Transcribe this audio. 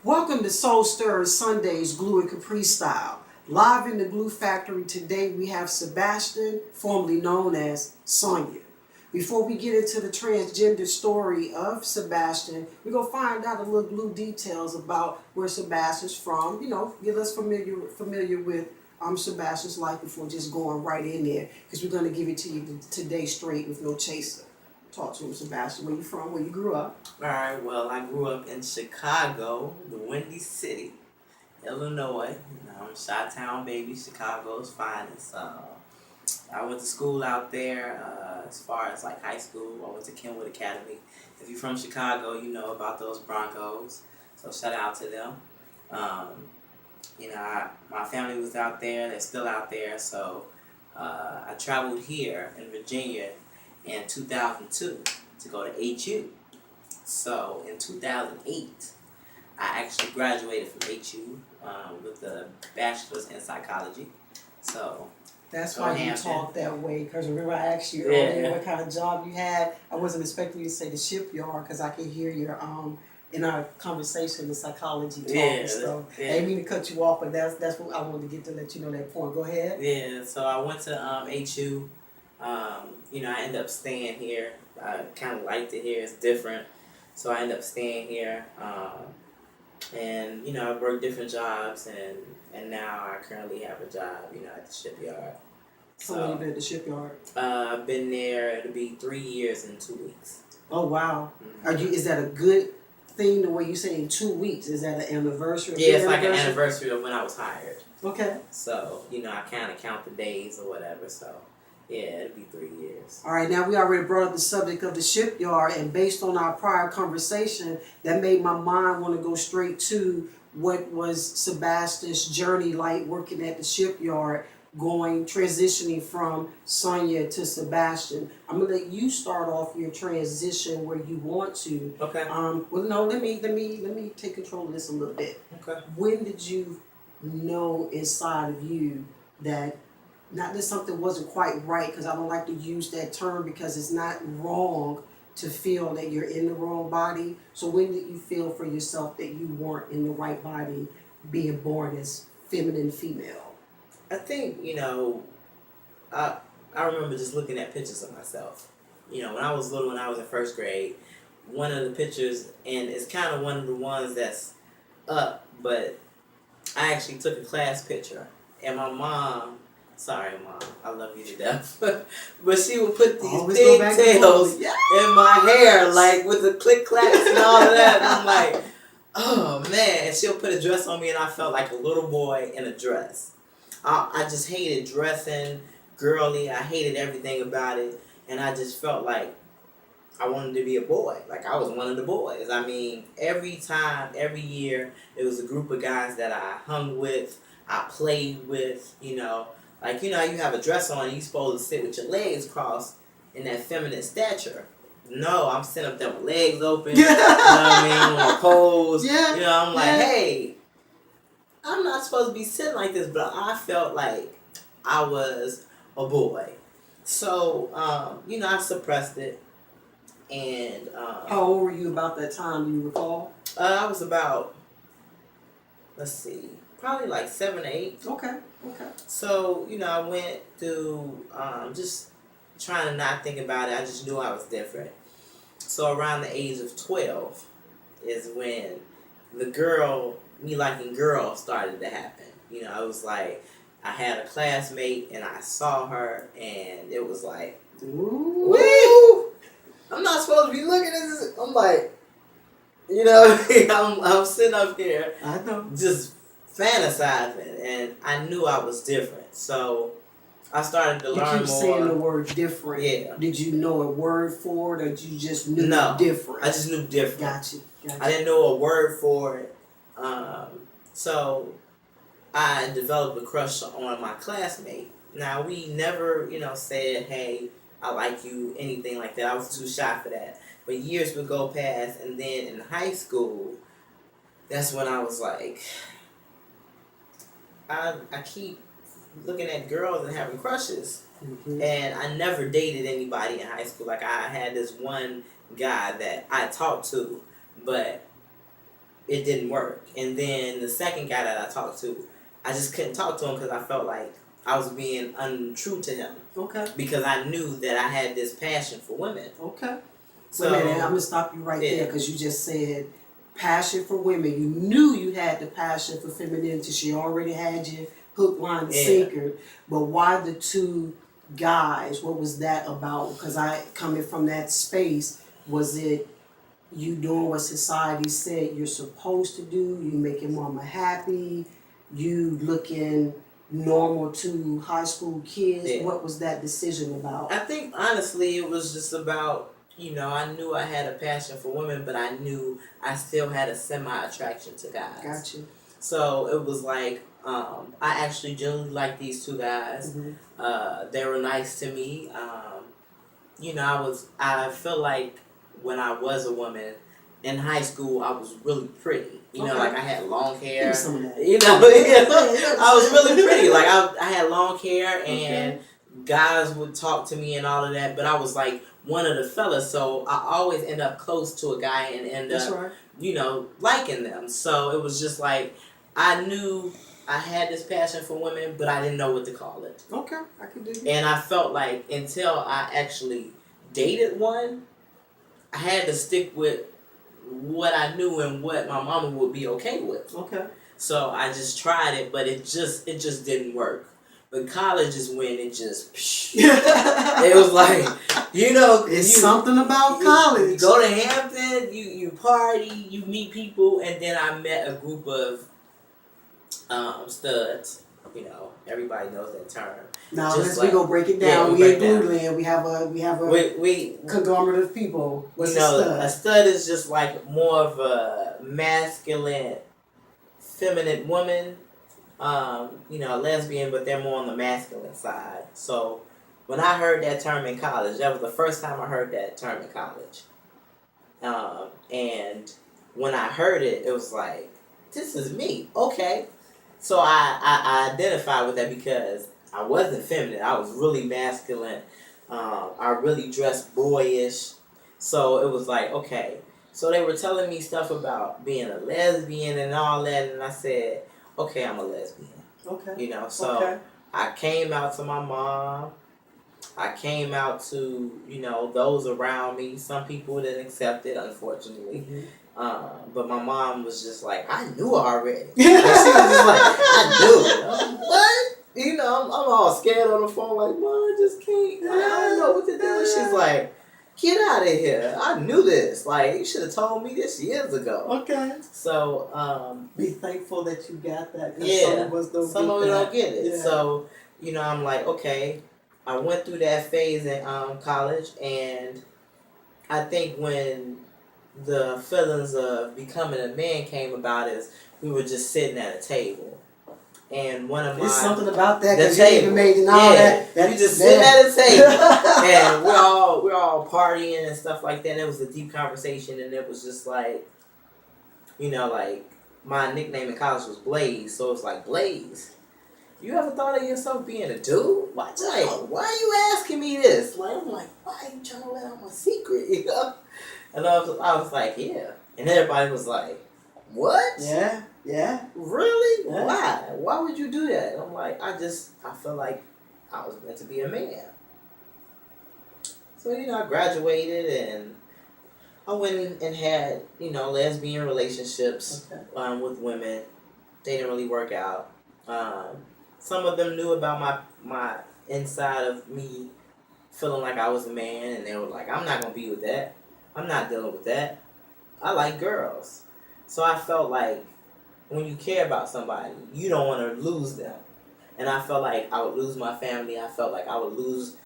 Welcome to Soul Stirrers Sundays, Glue and Capri Style. Live in the Glue Factory today, we have Sebastian, formerly known as Sonia. Before we get into the transgender story of Sebastian, we're going to find out a little glue details about where Sebastian's from. Get us familiar with Sebastian's life before just going right in there, because we're going to give it to you today straight with no chaser. Talk to him, Sebastian. Where you from? Where you grew up? All right. Well, I grew up in Chicago, the Windy City, Illinois. I'm a Chi-Town baby, Chicago's finest. I went to school out there. As far as like high school, I went to Kenwood Academy. If you're from Chicago, you know about those Broncos. So shout out to them. My family was out there. They're still out there. So I traveled here in Virginia in 2002 to go to HU. So in 2008, I actually graduated from HU with a bachelor's in psychology. So that's why you talk that way, because remember I asked you earlier what kind of job you had. I wasn't expecting you to say the shipyard, because I could hear your in our conversation the psychology talk and stuff. I didn't mean to cut you off, but that's what I wanted to get to let you know that point. Go ahead. Yeah, so I went to HU. I ended up staying here. I kind of liked it here. It's different. So I ended up staying here. I worked different jobs, and now I currently have a job, at the shipyard. So long you been at the shipyard? I've been there, it'll be 3 years in 2 weeks. Oh, wow. Mm-hmm. Is that a good thing, the way you say in 2 weeks? Is that an anniversary? Yeah, it's like an anniversary of when I was hired. Okay. So, I kind of count the days or whatever, so... Yeah, it'll be 3 years. All right, now we already brought up the subject of the shipyard, and based on our prior conversation, that made my mind want to go straight to what was Sebastian's journey like working at the shipyard, transitioning from Sonia to Sebastian. I'm gonna let you start off your transition where you want to. Okay. Well, no, let me take control of this a little bit. Okay. When did you know inside of you that not that something wasn't quite right, because I don't like to use that term, because it's not wrong to feel that you're in the wrong body. So when did you feel for yourself that you weren't in the right body, being born as feminine female? I think, I remember just looking at pictures of myself. When I was little, when I was in first grade, one of the pictures, and it's kind of one of the ones that's up, but I actually took a class picture, and my mom... Sorry, Mom. I love you to death. But she would put these pigtails in my hair, like with the click clacks and all of that. And I'm like, oh man. And she'll put a dress on me, and I felt like a little boy in a dress. I just hated dressing girly. I hated everything about it. And I just felt like I wanted to be a boy. Like I was one of the boys. I mean, every year, there was a group of guys that I hung with, I played with, Like, you have a dress on and you're supposed to sit with your legs crossed in that feminine stature. No, I'm sitting up there with legs open, you know what I mean, on pose. Yeah. I'm like, hey, I'm not supposed to be sitting like this, but I felt like I was a boy. So, I suppressed it. And how old were you about that time, do you recall? I was about, let's see, probably like 7 or 8. Okay. So, I went through just trying to not think about it. I just knew I was different. So around the age of 12 is when me liking girls started to happen. It was like I had a classmate and I saw her and it was like, woo! I'm not supposed to be looking at this. I'm like, I'm sitting up here. I know. Just fantasizing, and I knew I was different, so I started to learn more. You keep saying the word different. Yeah. Did you know a word for it, or you just knew different? I just knew different. Gotcha. I didn't know a word for it, so I developed a crush on my classmate. Now, we never, said, hey, I like you, anything like that. I was too shy for that. But years would go past, and then in high school, that's when I was like... I keep looking at girls and having crushes. Mm-hmm. And I never dated anybody in high school. Like, I had this one guy that I talked to, but it didn't work. And then the second guy that I talked to, I just couldn't talk to him because I felt like I was being untrue to him. Okay. Because I knew that I had this passion for women. Okay. So, wait a minute, I'm gonna stop you right yeah. there because you just said passion for women. You knew you had the passion for femininity. She already had you hook, line, and sinker. But why the two guys? What was that about? Because I coming from that space, was it you doing what society said you're supposed to do? You making mama happy? You looking normal to high school kids? Yeah. What was that decision about? I think honestly it was just about, I knew I had a passion for women, but I knew I still had a semi-attraction to guys. Gotcha. So it was like, I actually genuinely liked these two guys. Mm-hmm. They were nice to me. I felt like when I was a woman in high school, I was really pretty. Like I had long hair. Some of that. I was really pretty. Like I had long hair and guys would talk to me and all of that, but I was like one of the fellas, so I always end up close to a guy and end up, liking them. So it was just like I knew I had this passion for women, but I didn't know what to call it. Okay, I can do that. And I felt like until I actually dated one, I had to stick with what I knew and what my mama would be okay with. Okay. So I just tried it, but it just didn't work. But college is when it just, it was like, it's something about college. You go to Hampton, you party, you meet people, and then I met a group of studs. Everybody knows that term. Now we go break it down. We in Blue Land. We have a conglomerate of people. What's a stud? A stud is just like more of a masculine, feminine woman. A lesbian, but they're more on the masculine side. So when I heard that term in college, that was the first time I heard that term in college. And when I heard it, it was like, this is me. Okay. So I identified with that because I wasn't feminine. I was really masculine. I really dressed boyish. So it was like, okay. So they were telling me stuff about being a lesbian and all that, and I said, okay, I'm a lesbian. Okay. I came out to my mom. I came out to, those around me. Some people didn't accept it, unfortunately. Mm-hmm. But my mom was just like, I knew already. She was just like, I knew. I'm like, what? I'm all scared on the phone, like, Mom, I just can't. I don't know what to do. She's like, get out of here. I knew this. Like, you should have told me this years ago. Okay. So, be thankful that you got that. Yeah. Some of us don't get it. Yeah. So, I'm like, okay. I went through that phase in college, and I think when the feelings of becoming a man came about is we were just sitting at a table. And one of my... There's something about that. The table. We just sitting at a table. And we're all partying and stuff like that. And it was a deep conversation, and it was just like, like my nickname in college was Blaze. So it's like, Blaze, you ever thought of yourself being a dude? Why are you asking me this? Like, I'm like, why are you trying to let out my secret? And I was like, yeah. And everybody was like, what? Yeah. Really? Yeah. Why? Why would you do that? And I'm like, I feel like I was meant to be a man. So, I graduated and I went and had, lesbian relationships with women. They didn't really work out. Some of them knew about my inside of me feeling like I was a man, and they were like, I'm not going to be with that. I'm not dealing with that. I like girls. So I felt like when you care about somebody, you don't want to lose them. And I felt like I would lose my family. I felt like I would lose